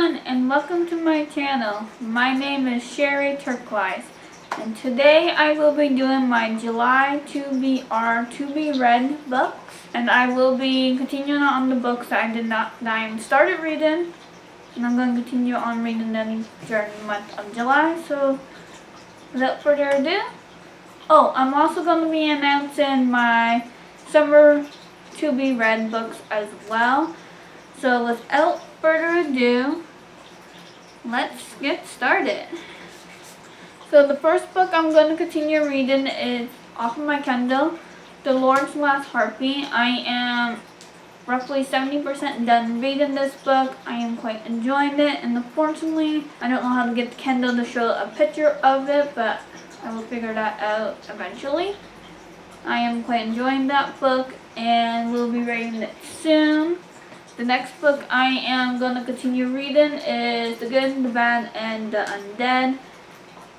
everyone, and welcome to my channel. My name is Sherry Turquoise, and today I will be doing my July TBR to be read books, and I will be continuing on the books that I started reading, and I'm going to continue on reading them during the month of July. So without further ado, I'm also going to be announcing my summer to be read books as well. So without further ado, let's get started. So the first book I'm going to continue reading is off of my Kindle, The Lord's Last Harpy. I am roughly 70% done reading this book. I am quite enjoying it, and unfortunately I don't know how to get the Kindle to show a picture of it, but I will figure that out eventually. I am quite enjoying that book and we'll be reading it soon. The next book I am going to continue reading is The Good, the Bad, and the Undead.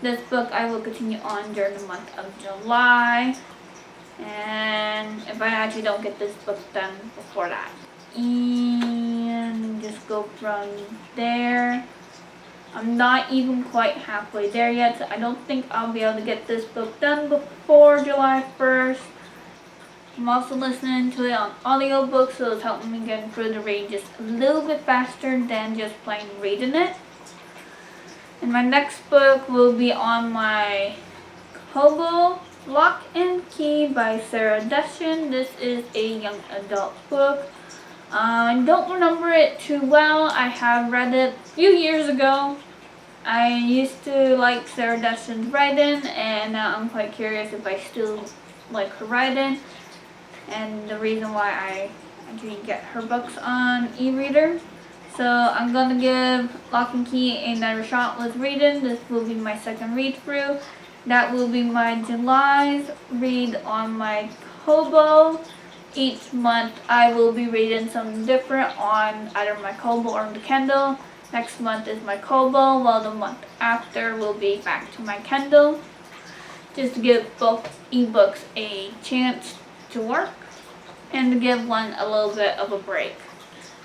This book I will continue on during the month of July, and if I actually don't get this book done before that. And just go from there. I'm not even quite halfway there yet, so I don't think I'll be able to get this book done before July 1st. I'm also listening to it on audiobooks, so it's helping me get through the read just a little bit faster than just plain reading it. And my next book will be on my Kobo, Lock and Key by Readathon. This is a young adult book. I don't remember it too well. I have read it a few years ago. I used to like Readathon's writing, and now I'm quite curious if I still like her writing. And the reason why I actually get her books on e-reader. So I'm going to give Lock and Key another shot with reading. This will be my second read through. That will be my July's read on my Kobo. Each month I will be reading something different on either my Kobo or the Kindle. Next month is my Kobo, while the month after will be back to my Kindle. Just to give both ebooks a chance to work and to give one a little bit of a break.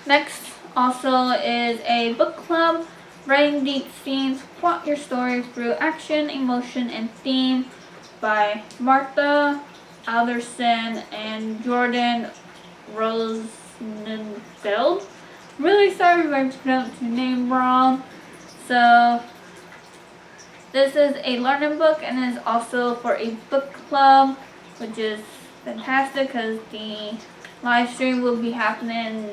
Next also is a book club, Writing Deep Scenes, Plot Your Story Through Action, Emotion, and Theme by Martha Alderson and Jordan Rosenfeld. Really sorry if I pronounced your name wrong. So this is a learning book and is also for a book club, which is fantastic because the live stream will be happening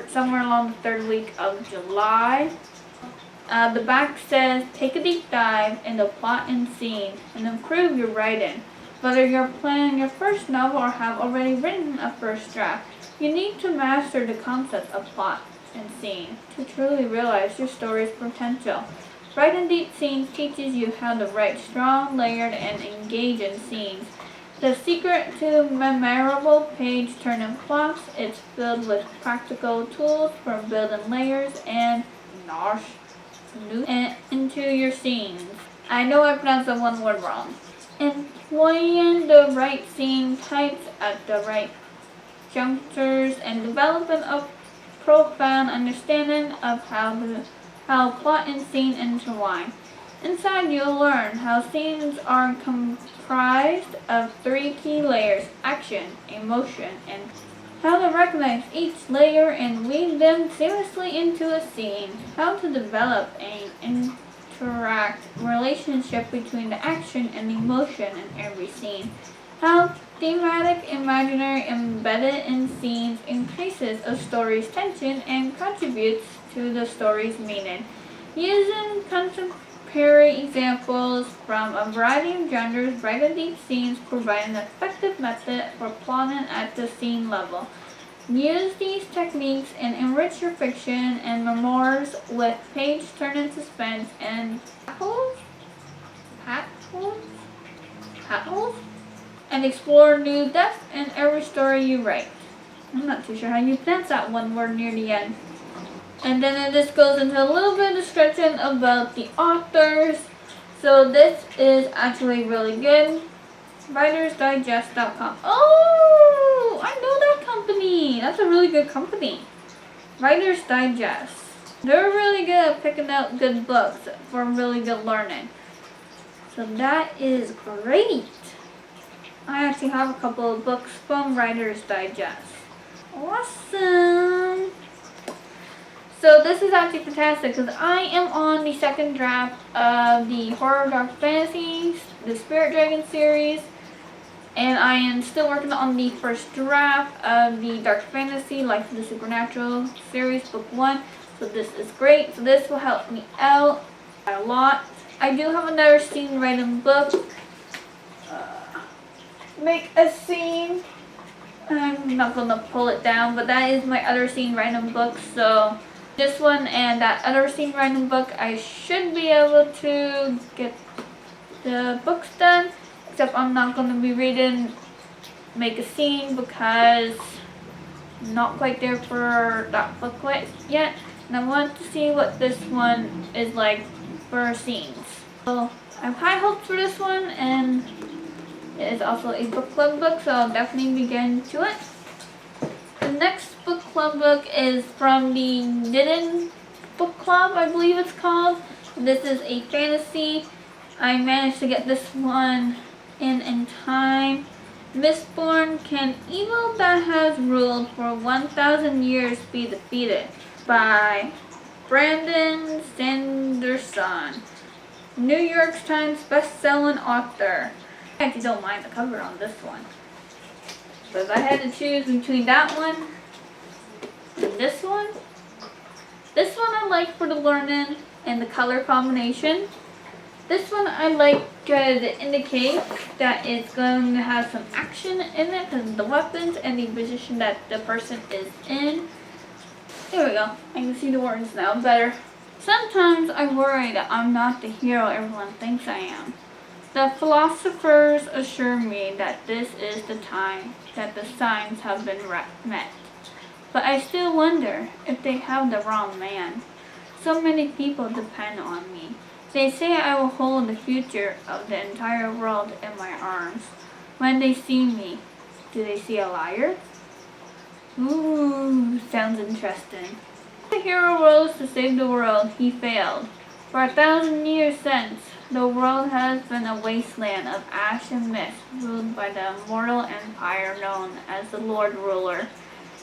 somewhere along the third week of July. The back says, take a deep dive into plot and scene and improve your writing. Whether you're planning your first novel or have already written a first draft, you need to master the concept of plot and scene to truly realize your story's potential. Writing Deep Scenes teaches you how to write strong, layered, and engaging scenes. The secret to memorable page-turning plots is filled with practical tools for building layers and into your scenes. I know I pronounced that one word wrong. Employing the right scene types at the right junctures and developing a profound understanding of how plot and scene intertwine. Inside, you'll learn how scenes are comprised of three key layers: action, emotion, and how to recognize each layer and weave them seamlessly into a scene. How to develop an interact relationship between the action and emotion in every scene. How thematic imaginary embedded in scenes increases a story's tension and contributes to the story's meaning. Using contemporary examples from a variety of genres, Writing Deep Scenes provide an effective method for plotting at the scene level. Use these techniques and enrich your fiction and memoirs with page-turning suspense and and explore new depths in every story you write. I'm not too sure how you pronounce that one word near the end. And then this goes into a little bit of description about the authors. So this is actually really good. WritersDigest.com. Oh, I know that company. That's a really good company. Writer's Digest. They're really good at picking out good books for really good learning. So that is great. I actually have a couple of books from Writer's Digest. Awesome. So this is actually fantastic because I am on the second draft of the Horror Dark Fantasy, the Spirit Dragon series. And I am still working on the first draft of the Dark Fantasy Life of the Supernatural series, book 1. So this is great. So this will help me out a lot. I do have another scene writing book. Make a scene. I'm not going to pull it down, but that is my other scene writing book. So this one and that other scene writing book, I should be able to get the books done. Except I'm not going to be reading Make a Scene because I'm not quite there for that booklet yet. And I want to see what this one is like for scenes. So I have high hopes for this one, and it is also a book club book, so I'll definitely be getting to it. The next book club book is from the Knitting Book Club, I believe it's called. This is a fantasy. I managed to get this one in time. Mistborn, can evil that has ruled for 1,000 years be defeated? By Brandon Sanderson, New York Times best-selling author. I actually don't mind the cover on this one. But if I had to choose between that one and this one I like for the learning and the color combination. This one I like because it indicates that it's going to have some action in it because of the weapons and the position that the person is in. There we go. I can see the words now better. Sometimes I worry that I'm not the hero everyone thinks I am. The philosophers assure me that this is the time that the signs have been met. But I still wonder if they have the wrong man. So many people depend on me. They say I will hold the future of the entire world in my arms. When they see me, do they see a liar? Ooh, sounds interesting. The hero rose to save the world. He failed. For 1,000 years since, the world has been a wasteland of ash and mist, ruled by the immortal empire known as the Lord Ruler.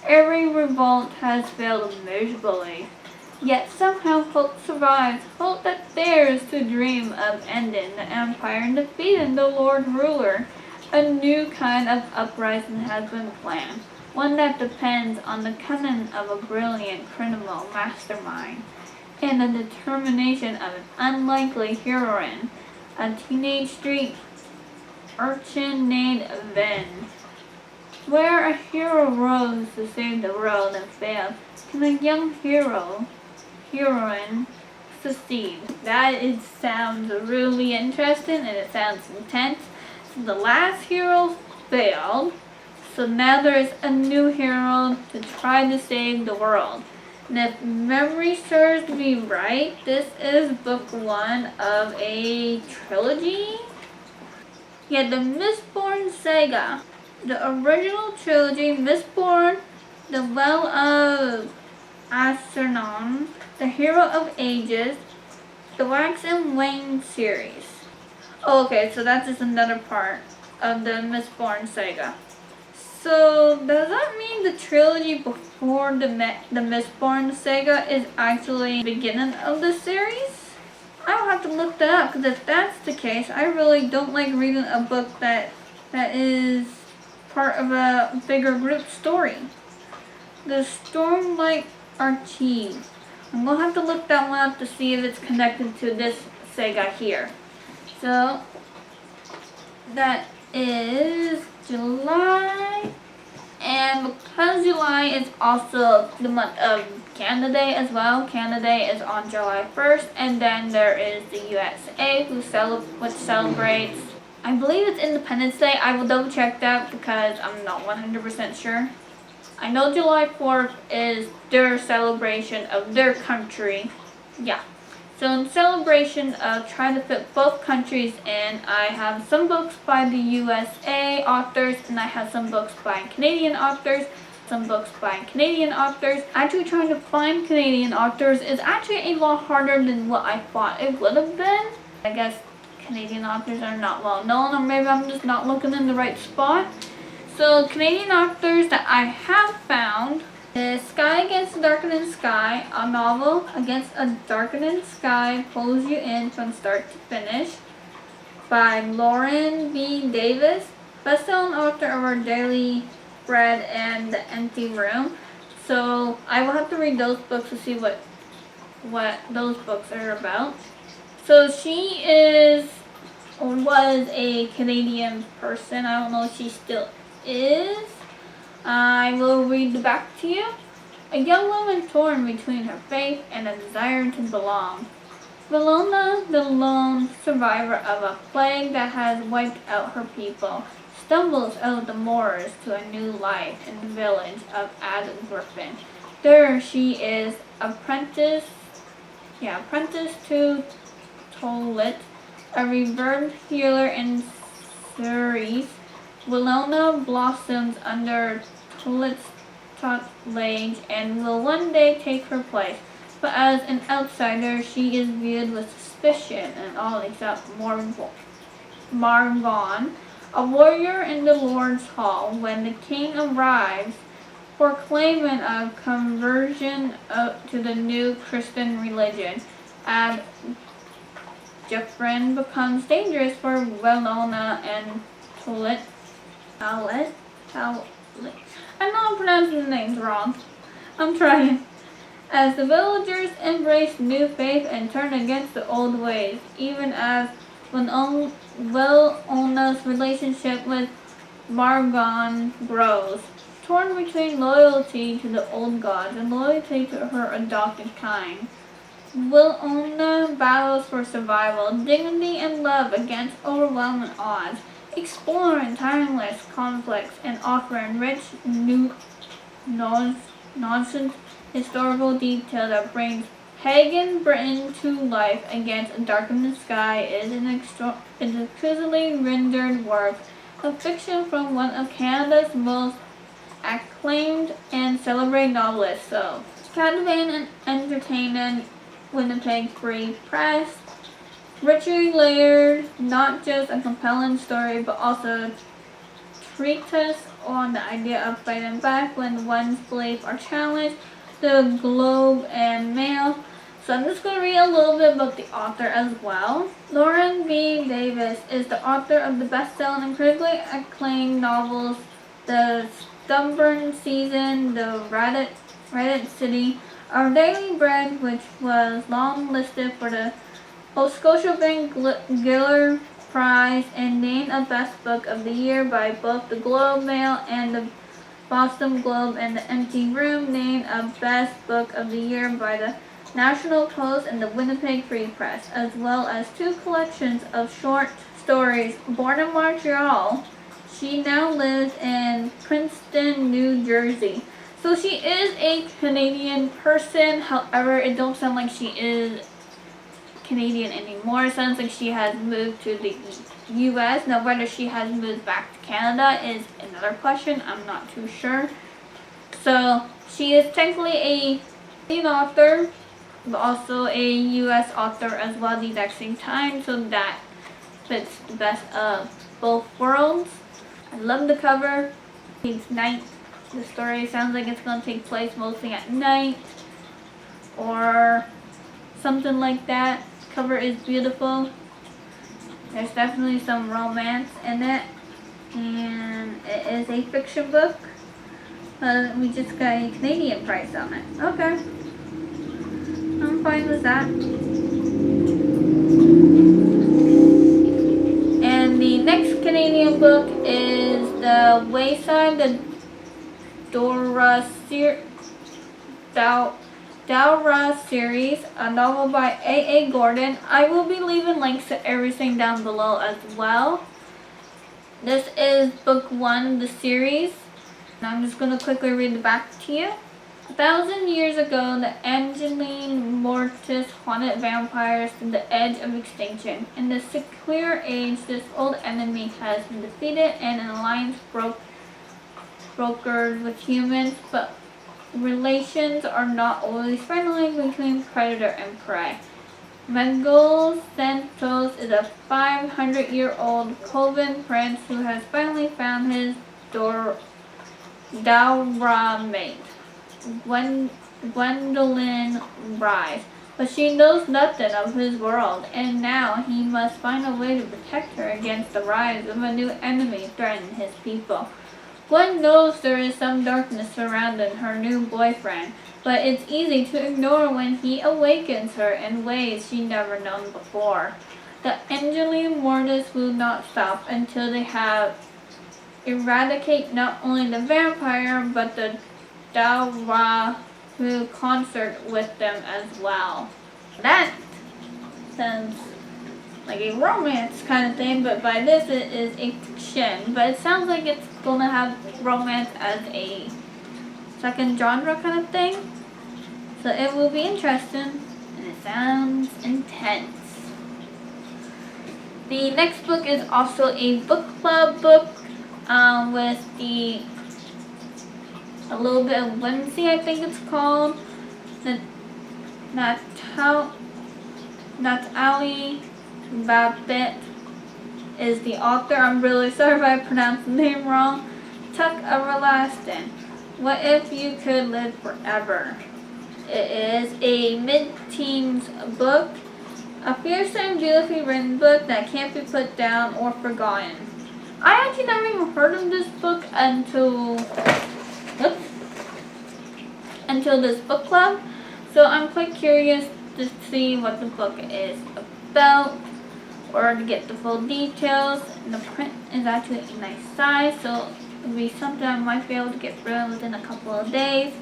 Every revolt has failed miserably. Yet somehow hope survives, hope that dares to dream of ending the empire and defeating the Lord Ruler. A new kind of uprising has been planned, one that depends on the cunning of a brilliant criminal mastermind and the determination of an unlikely heroine, a teenage street urchin named Ven. Where a hero rose to save the world and failed, can a young heroine succeed? Sounds really interesting and it sounds intense. So the last hero failed, so now there is a new hero to try to save the world. And if memory serves me right, this is book 1 of a trilogy. Yeah, the Mistborn Saga. The original trilogy, Mistborn, The Well of Acernon, The Hero of Ages, the Wax and Wane series. Oh, okay, so that's just another part of the Mistborn Saga. So, does that mean the trilogy before the Mistborn Saga is actually the beginning of the series? I'll have to look that up, because if that's the case, I really don't like reading a book that is part of a bigger group story. The Stormlight Archive. I'm going to have to look that one up to see if it's connected to this saga here. So, that is July. And because July is also the month of Canada Day as well, Canada Day is on July 1st. And then there is the USA, which celebrates, I believe it's Independence Day. I will double check that because I'm not 100% sure. I know July 4th is their celebration of their country. Yeah. So in celebration of trying to fit both countries in, I have some books by the USA authors and I have some books by Canadian authors. some books by Canadian authors. Actually trying to find Canadian authors is actually a lot harder than what I thought it would have been. I guess Canadian authors are not well known, or maybe I'm just not looking in the right spot. So Canadian authors that I have found is Sky Against a Darkening Sky, a novel against a darkening sky pulls you in from start to finish, by Lauren B. Davis, best-selling author of Our Daily Bread and The Empty Room. So I will have to read those books to see what those books are about. So she is or was a Canadian person. I don't know if she still is. I will read the back to you. A young woman torn between her faith and a desire to belong. Valona, the lone survivor of a plague that has wiped out her people, stumbles out of the moors to a new life in the village of Atazadeh. There she is, apprentice to Tolit, a revered healer in Surrey. Valona blossoms under Tolit's tutelage and will one day take her place. But as an outsider, she is viewed with suspicion and all except Margon, a warrior in the Lord's Hall. When the king arrives, proclaiming a conversion to the new Christian religion, and Jeffrin becomes dangerous for Valona and Tolit. I know I'm pronouncing the names wrong. I'm trying. As the villagers embrace new faith and turn against the old ways, even as Valona's relationship with Margon grows, torn between loyalty to the old gods and loyalty to her adopted kind. Valona battles for survival, dignity, and love against overwhelming odds, exploring timeless conflicts and offering rich new nonsense historical detail that brings pagan Britain to life against a darkening sky is an exquisitely rendered work of fiction from one of Canada's most acclaimed and celebrated novelists. So, captivating and entertaining, Winnipeg Free Press. Richly layered, not just a compelling story, but also a treatise on the idea of fighting back when one's beliefs are challenged. The Globe and Mail. So I'm just going to read a little bit about the author as well. Lauren B. Davis is the author of the best-selling and critically acclaimed novels The Stubborn Season, The Reddit City, Our Daily Bread, which was long listed for the Scotiabank Giller Prize and named a Best Book of the Year by both the Globe Mail and the Boston Globe, and The Empty Room named a Best Book of the Year by the National Post and the Winnipeg Free Press, as well as two collections of short stories. Born in Montreal, she now lives in Princeton, New Jersey. So she is a Canadian person, however, it don't sound like she is Canadian anymore. It sounds like she has moved to the U.S. Now, whether she has moved back to Canada is another question. I'm not too sure. So, she is technically a Canadian author, but also a U.S. author as well at the exact same time. So, that fits the best of both worlds. I love the cover. It's night. The story sounds like it's going to take place mostly at night or something like that. Cover is beautiful. There's definitely some romance in it, and it is a fiction book. We just got a Canadian price on it. Okay, I'm fine with that. And the next Canadian book is The Wayside, the Dowra series, a novel by A.A. Gordon. I will be leaving links to everything down below as well. This is book 1 of the series. And I'm just going to quickly read the back to you. 1,000 years ago, the Angeline Mortis haunted vampires to the edge of extinction. In the Sequoia Age, this old enemy has been defeated and an alliance broke brokers with humans, but relations are not always friendly between predator and prey. Miguel Santos is a 500-year-old Coven prince who has finally found his Daura mate, Gwendolyn Rise. But she knows nothing of his world, and now he must find a way to protect her against the rise of a new enemy threatening his people. Gwen knows there is some darkness surrounding her new boyfriend, but it's easy to ignore when he awakens her in ways she never known before. The Angeline Mortis will not stop until they have eradicate not only the vampire, but the Daura who concert with them as well. That sounds like a romance kind of thing, but by this it is a fiction. But it sounds like it's gonna have romance as a second genre kind of thing. So it will be interesting, and it sounds intense. The next book is also a book club book with a little bit of whimsy, I think it's called. Natalie Babbitt is the author. I'm really sorry if I pronounced the name wrong. Tuck Everlasting. What if you could live forever? It is a mid-teens book. A fierce and beautifully written book that can't be put down or forgotten. I actually never even heard of this book until this book club, so I'm quite curious to see what the book is about or to get the full details. And the print is actually a nice size, so it'll be something I might be able to get through within a couple of days.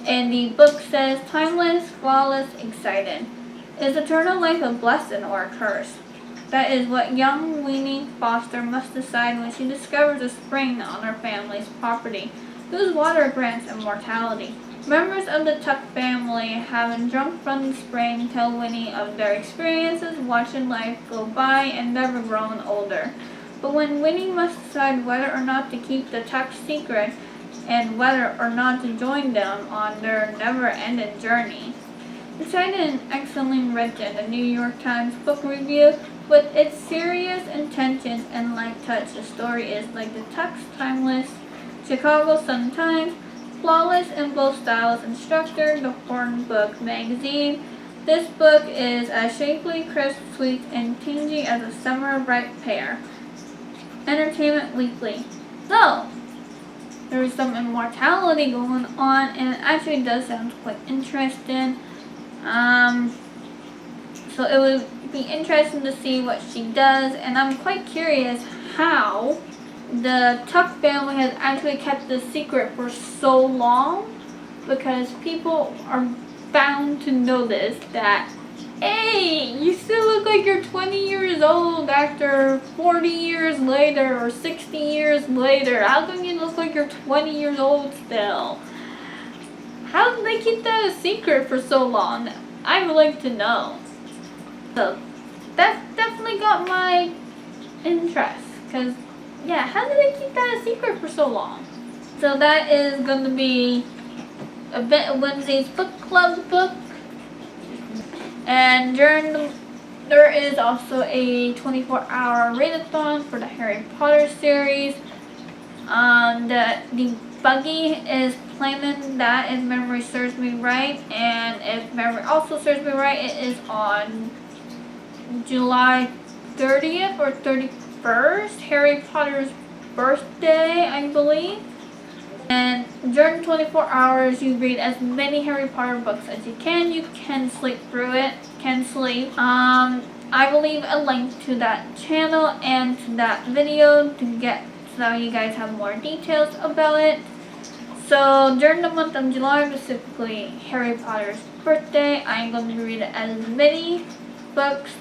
And the book says, timeless, flawless, exciting. Is eternal life a blessing or a curse? That is what young Weenie Foster must decide when she discovers a spring on her family's property, whose water grants immortality. Members of the Tuck family, having drunk from the spring, tell Winnie of their experiences watching life go by and never growing older. But when Winnie must decide whether or not to keep the Tuck's secret and whether or not to join them on their never-ending journey. Decided and excellently written, the New York Times Book Review. With its serious intentions and light touch, the story is like the Tuck's timeless Chicago Sun-Times, flawless in both styles and structure, the Horn Book magazine. This book is as shapely, crisp, sweet, and tangy as a summer ripe pear. Entertainment Weekly. So, there is some immortality going on, and it actually does sound quite interesting. So it would be interesting to see what she does, and I'm quite curious how the Tuck family has actually kept this secret for so long, because people are bound to notice that, hey, you still look like you're 20 years old after 40 years later or 60 years later. How come you look like you're 20 years old still? How did they keep that a secret for so long? I would like to know. So that definitely got my interest, because yeah, how did they keep that a secret for so long? So that is going to be a bit of Wednesday's book club book. And there is also a 24-hour readathon for the Harry Potter series. The TehBuggy is planning that, if memory serves me right, and if memory also serves me right, it is on July 30th or 31st, Harry Potter's birthday, I believe. And during 24 hours, you read as many Harry Potter books as you can. You can sleep through it, can sleep. I will leave a link to that channel and to that video to get, so you guys have more details about it. So during the month of July, specifically Harry Potter's birthday, I'm going to read as many books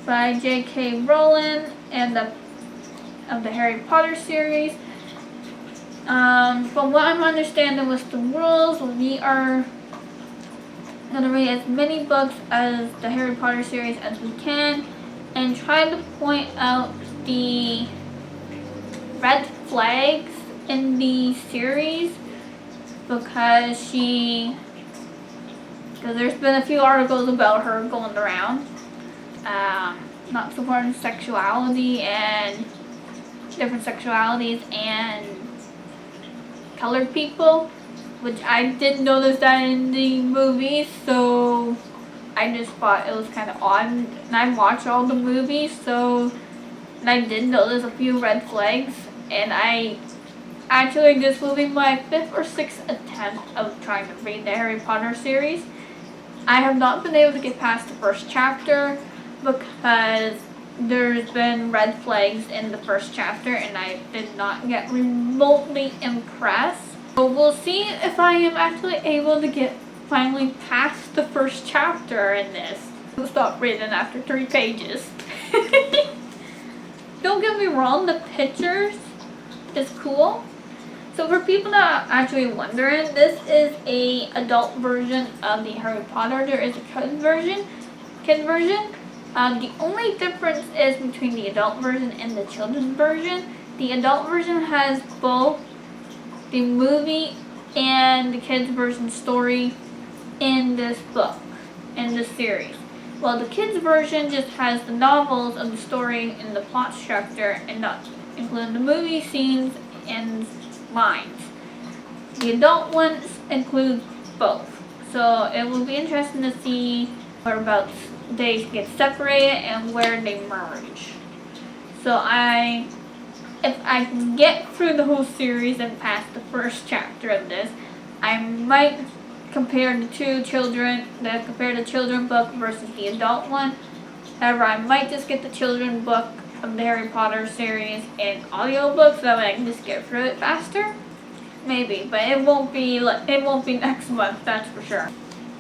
by J.K. Rowling and of the Harry Potter series. From what I'm understanding with the rules, we are going to read as many books as the Harry Potter series as we can and try to point out the red flags in the series because there's been a few articles about her going around not supporting sexuality and different sexualities and colored people, which I didn't notice that in the movie, so I just thought it was kind of odd. And I watched all the movies, and I did notice a few red flags, and I actually, this will be my 5th or 6th attempt of trying to read the Harry Potter series. I have not been able to get past the first chapter because there's been red flags in the first chapter and I did not get remotely impressed. So we'll see if I am actually able to get finally past the first chapter in this. I'll stop reading after 3 pages. Don't get me wrong, the pictures is cool. So for people that are actually wondering, this is a adult version of the Harry Potter. There is a kid version. The only difference is between the adult version and the children's version. The adult version has both the movie and the kids version story in this book, in this series. Well, the kids version just has the novels of the story and the plot structure and not including the movie scenes and lines. The adult ones include both. So it will be interesting to see whereabouts they get separated and where they merge. So if I can get through the whole series and past the first chapter of this, I might compare the children book versus the adult one. However, I might just get the children book of the Harry Potter series in audiobook so that way I can just get through it faster. Maybe, but it won't be next month, that's for sure.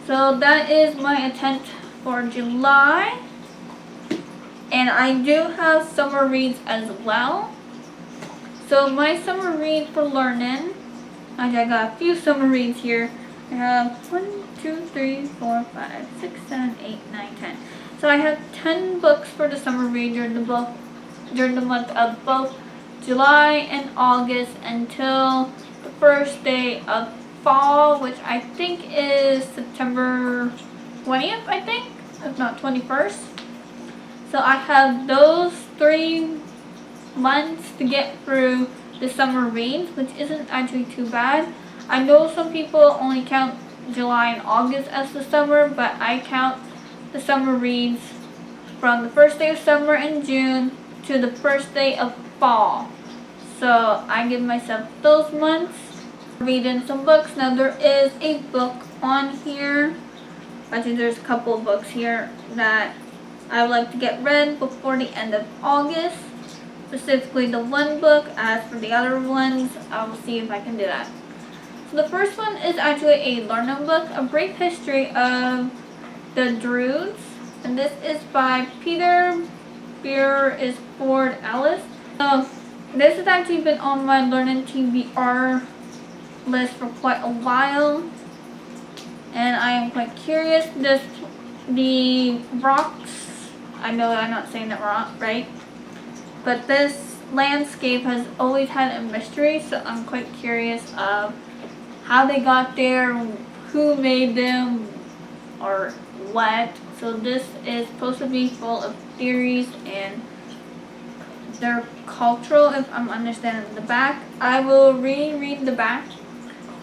So that is my attempt for July. And I do have summer reads as well. So my summer read for learning, I got a few summer reads here. I have 1, 2, 3, 4, 5, 6, 7, 8, 9, 10. So I have 10 books for the summer read during the month of both July and August until the first day of fall, which I think is September 20th, I think, if not 21st. So I have those 3 months to get through the summer reads, which isn't actually too bad. I know some people only count July and August as the summer, but I count the summer reads from the first day of summer in June to the first day of fall. So I give myself those months reading some books. Now there is a book on here. Actually, there's a couple of books here that I would like to get read before the end of August. Specifically the one book. As for the other ones, I will see if I can do that. So the first one is actually a learning book, A Brief History of the Druids. And this is by Peter Ford Ellis. So this has actually been on my learning TBR list for quite a while. And I am quite curious. The rocks, I know I'm not saying that right, but this landscape has always had a mystery, so I'm quite curious of how they got there, who made them, or what. So this is supposed to be full of theories and they're cultural, if I'm understanding the back. I will read the back.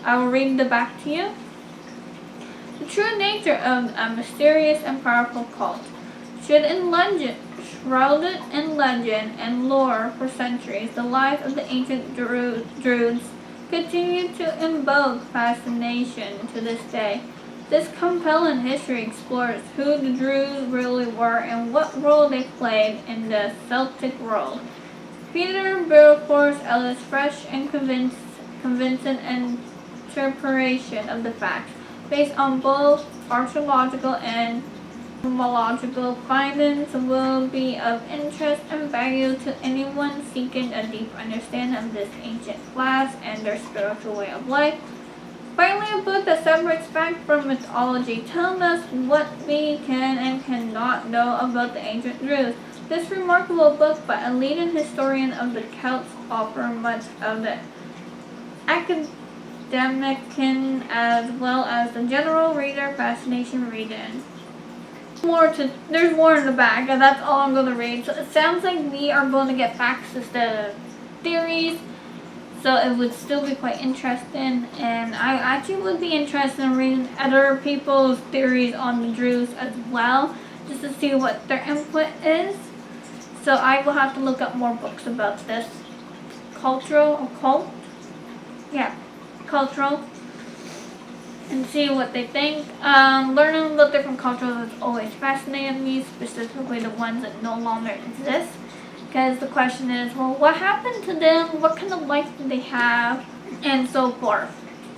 I will read the back to you. The true nature of a mysterious and powerful cult, shrouded in legend and lore for centuries, the lives of the ancient Druids continue to invoke fascination to this day. This compelling history explores who the Druids really were and what role they played in the Celtic world. Peter Ellis' fresh and convincing interpretation of the facts, based on both archaeological and etymological findings, will be of interest and value to anyone seeking a deep understanding of this ancient class and their spiritual way of life. Finally, a book that separates fact from mythology, telling us what we can and cannot know about the ancient Druids. This remarkable book by a leading historian of the Celts offers much of the academic as well as the general reader fascination reading. There's more in the back, and that's all I'm going to read. So it sounds like we are going to get facts instead of theories, so it would still be quite interesting, and I actually would be interested in reading other people's theories on the Druze as well, just to see what their input is. So I will have to look up more books about this cultural, and see what they think. Learning about different cultures has always fascinated me, specifically the ones that no longer exist. Because the question is, well, what happened to them? What kind of life did they have? And so forth.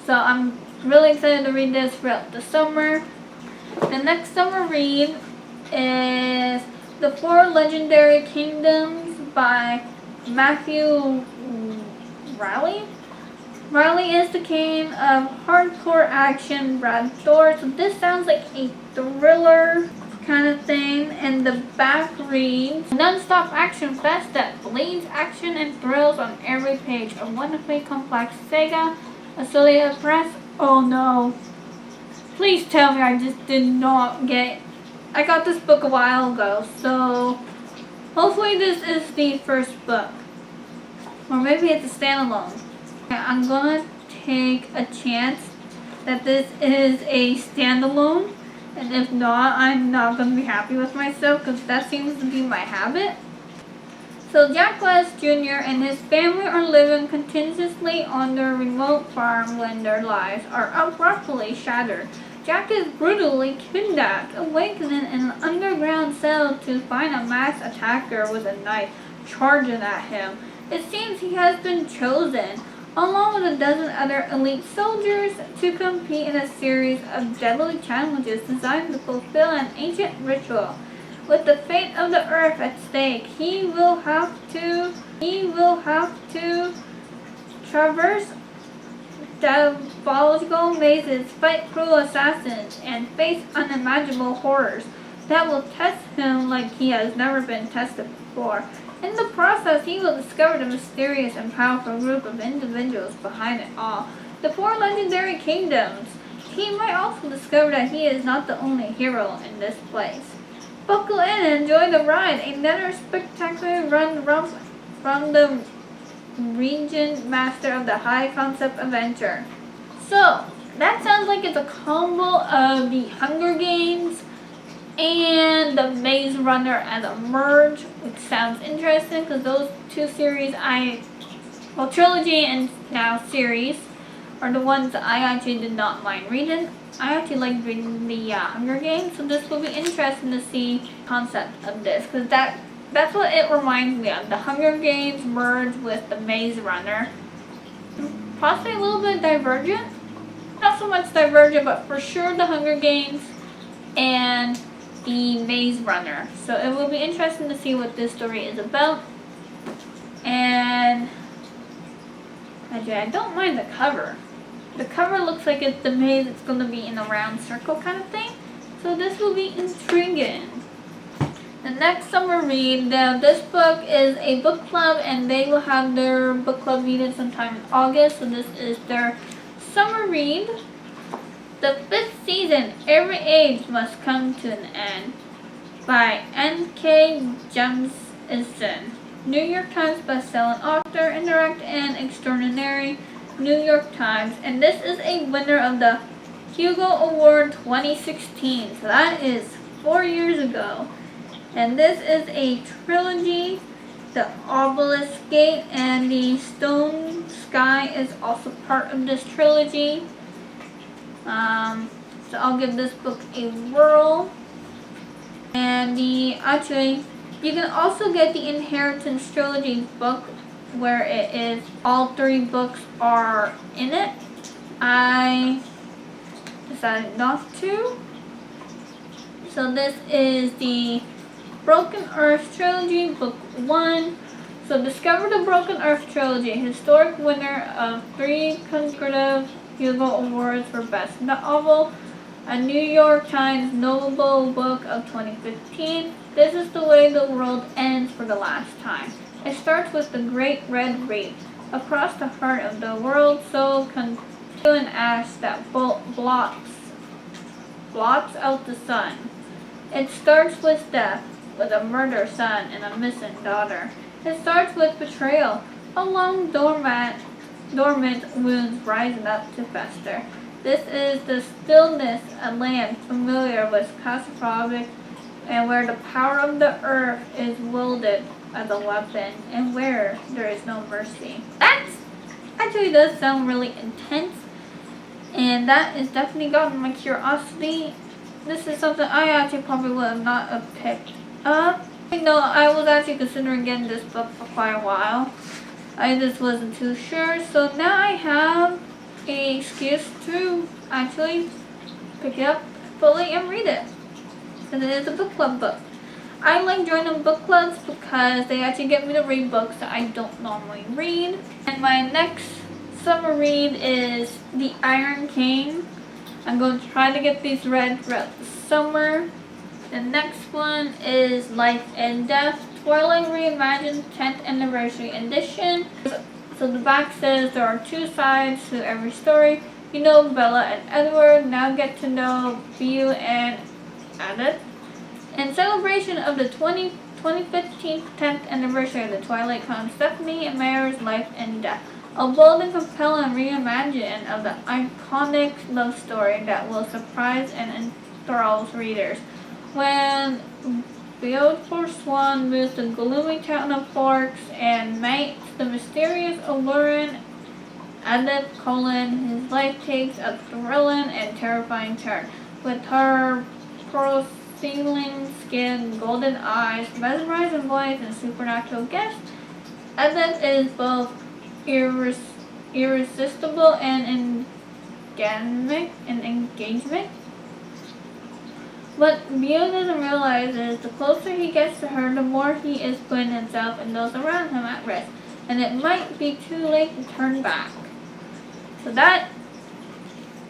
So I'm really excited to read this throughout the summer. The next summer read is The Four Legendary Kingdoms by Matthew Riley. Riley is the king of hardcore action Brad Thor. So this sounds like a thriller kind of thing. And the back reads, non-stop action fest that bleeds action and thrills on every page. A wonderfully complex saga. Associated Press. Oh no. Please tell me I just did not get... I got this book a while ago. So hopefully this is the first book. Or maybe it's a standalone. I'm gonna take a chance that this is a standalone, and if not, I'm not gonna be happy with myself because that seems to be my habit. So Jack West Jr. and his family are living continuously on their remote farm when their lives are abruptly shattered. Jack is brutally kidnapped, awakening in an underground cell to find a masked attacker with a knife charging at him. It seems he has been chosen, along with a dozen other elite soldiers, to compete in a series of deadly challenges designed to fulfill an ancient ritual. With the fate of the earth at stake, he will have to traverse diabolical mazes, fight cruel assassins, and face unimaginable horrors that will test him like he has never been tested before. In the process, he will discover the mysterious and powerful group of individuals behind it all, the Four Legendary Kingdoms. He might also discover that he is not the only hero in this place. Buckle in and enjoy the ride, another spectacular run from the Regent Master of the High Concept Adventure. So, that sounds like it's a combo of the Hunger Games and the Maze Runner as a merge, which sounds interesting because those two series trilogy and now series are the ones that I actually did not mind reading. I actually like reading the Hunger Games, so this will be interesting to see the concept of this because that's what it reminds me of, the Hunger Games merged with the Maze Runner. Possibly a little bit Divergent, not so much Divergent, but for sure the Hunger Games and the Maze Runner. So it will be interesting to see what this story is about. And actually, I don't mind the cover. The cover looks like it's the maze. It's going to be in a round circle kind of thing. So this will be intriguing. The next summer read, this book is a book club, and they will have their book club meeting sometime in August. So this is their summer read. The 5th season, Every Age Must Come to an End by N.K. Jemisin. New York Times bestselling author, interact and extraordinary New York Times. And this is a winner of the Hugo Award 2016. So that is 4 years ago. And this is a trilogy. The Obelisk Gate and the Stone Sky is also part of this trilogy. So I'll give this book a whirl. And you can also get the Inheritance Trilogy book, where it is all 3 books are in it. I decided not to. So this is the Broken Earth Trilogy, Book 1. So discover the Broken Earth Trilogy, historic winner of 3 consecutive Hugo Awards for Best Novel, a New York Times Notable Book of 2015. This is the way the world ends for the last time. It starts with the Great Red Reef. across the heart of the world, so concealing ash that blots out the sun. It starts with death, with a murdered son and a missing daughter. It starts with betrayal, a long dormant wounds rising up to fester. This is the stillness, a land familiar with catastrophic, and where the power of the earth is wielded as a weapon, and where there is no mercy. That actually does sound really intense, and that has definitely gotten my curiosity. This is something I actually probably would have not have picked up. No, I was actually considering getting this book for quite a while. I just wasn't too sure, so now I have an excuse to actually pick it up fully and read it. And it is a book club book. I like joining book clubs because they actually get me to read books that I don't normally read. And my next summer read is The Iron King. I'm going to try to get these read throughout the summer. The next one is Life and Death, Twilight Reimagined 10th Anniversary Edition. So the back says there are two sides to every story. You know Bella and Edward, now get to know Beau and Edith. In celebration of the 2015 10th anniversary of the Twilight comes Stephanie and Mayer's Life and Death, a bold and compelling reimagining of the iconic love story that will surprise and enthrall readers. When Beautiful Swan moves to the gloomy town of Forks and meets the mysterious, alluring Edith Cullen, his life takes a thrilling and terrifying turn. With her porcelain skin, golden eyes, mesmerizing voice, and supernatural gifts, Edith is both irresistible and engagement. What Beau doesn't realize is the closer he gets to her, the more he is putting himself and those around him at risk, and it might be too late to turn back. So that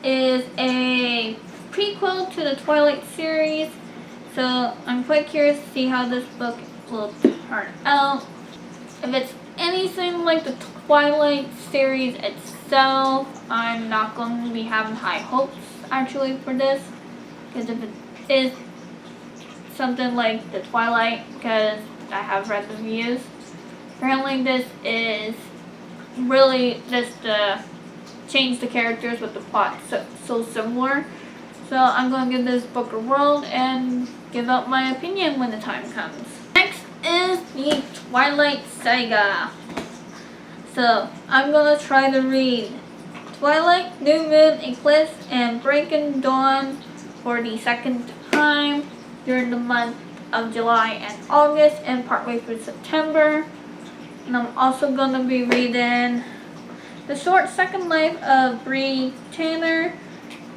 is a prequel to the Twilight series, so I'm quite curious to see how this book will turn out. If it's anything like the Twilight series itself, I'm not going to be having high hopes actually for this, because if it is something like the Twilight, because I have read the reviews, apparently this is really just to change the characters with the plot so similar. So I'm going to give this book a whirl and give out my opinion when the time comes. Next is the Twilight Saga. So I'm going to try to read Twilight, New Moon, Eclipse, and Breaking Dawn for the second time during the month of July and August and partway through September. And I'm also going to be reading The Short Second Life of Bree Tanner,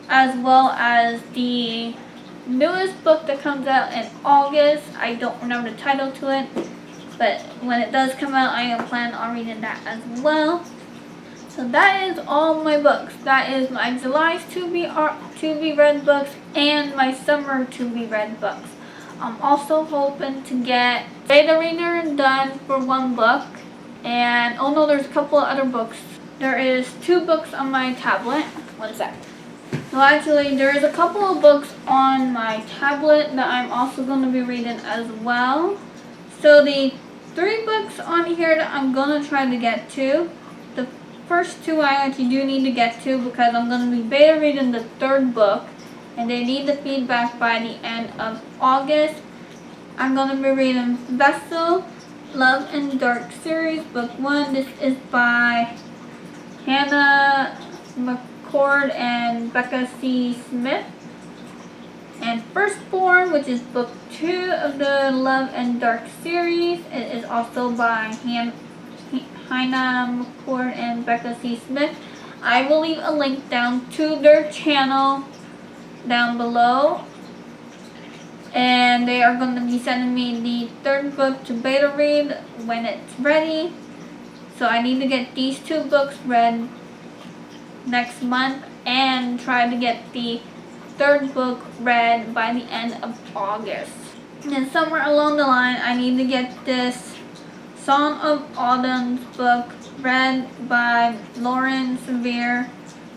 as well as the newest book that comes out in August. I don't remember the title to it, but when it does come out, I am planning on reading that as well. So that is all my books. That is my July's to be read books and my summer to be read books. I'm also hoping to get beta reader done for one book, and oh no, there's a couple of other books. There is 2 books on my tablet. One sec. So actually, there is a couple of books on my tablet that I'm also going to be reading as well. So the 3 books on here that I'm going to try to get to, the first 2 I actually do need to get to because I'm going to be beta reading the 3rd book, and they need the feedback by the end of August. I'm going to be reading Vessel, Love and Dark series, book 1. This is by Hannah McCord and Becca C. Smith. And Firstborn, which is book 2 of the Love and Dark series. It is also by Hannah McCord and Becca C. Smith. I will leave a link down to their channel down below. And they are going to be sending me the 3rd book to beta read when it's ready. So I need to get these 2 books read next month and try to get the 3rd book read by the end of August. And then somewhere along the line, I need to get this Song of Autumn's book read by Lauren Severe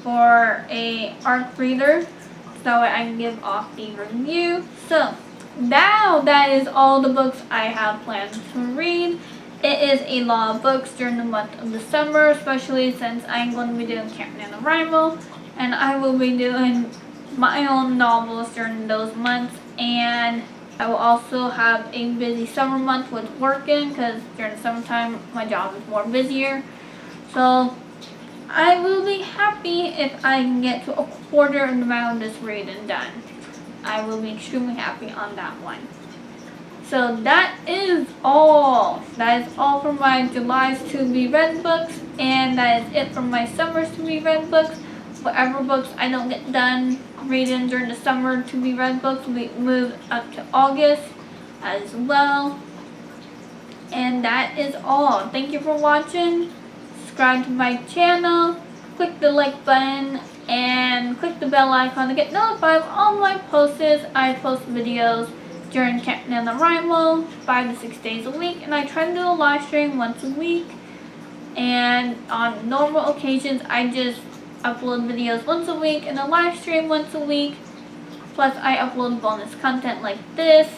for a ARC reader, so that way I can give off the review. So now that is all the books I have planned to read. It is a lot of books during the month of December, especially since I'm going to be doing Camp NaNoWriMo, and I will be doing my own novels during those months, and I will also have a busy summer month with working because during the summertime my job is more busier. So I will be happy if I can get to a quarter of the amount of this reading done. I will be extremely happy on that one. So that is all. That is all for my July's to be read books, and that is it for my summer's to be read books. Whatever books I don't get done reading during the summer to be read books will be moved up to August as well. And that is all. Thank you for watching. Subscribe to my channel, click the like button, and click the bell icon to get notified of all my posts. I post videos during Camp NaNoWriMo 5 to 6 days a week, and I try to do a live stream once a week. And on normal occasions, I just upload videos once a week and a live stream once a week. Plus, I upload bonus content like this.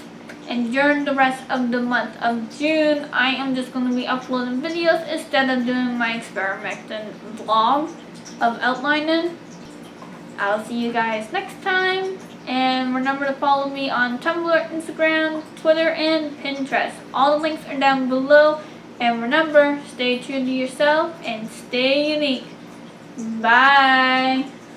And during the rest of the month of June, I am just going to be uploading videos instead of doing my experimenting vlog of outlining. I'll see you guys next time. And remember to follow me on Tumblr, Instagram, Twitter, and Pinterest. All the links are down below. And remember, stay true to yourself and stay unique. Bye.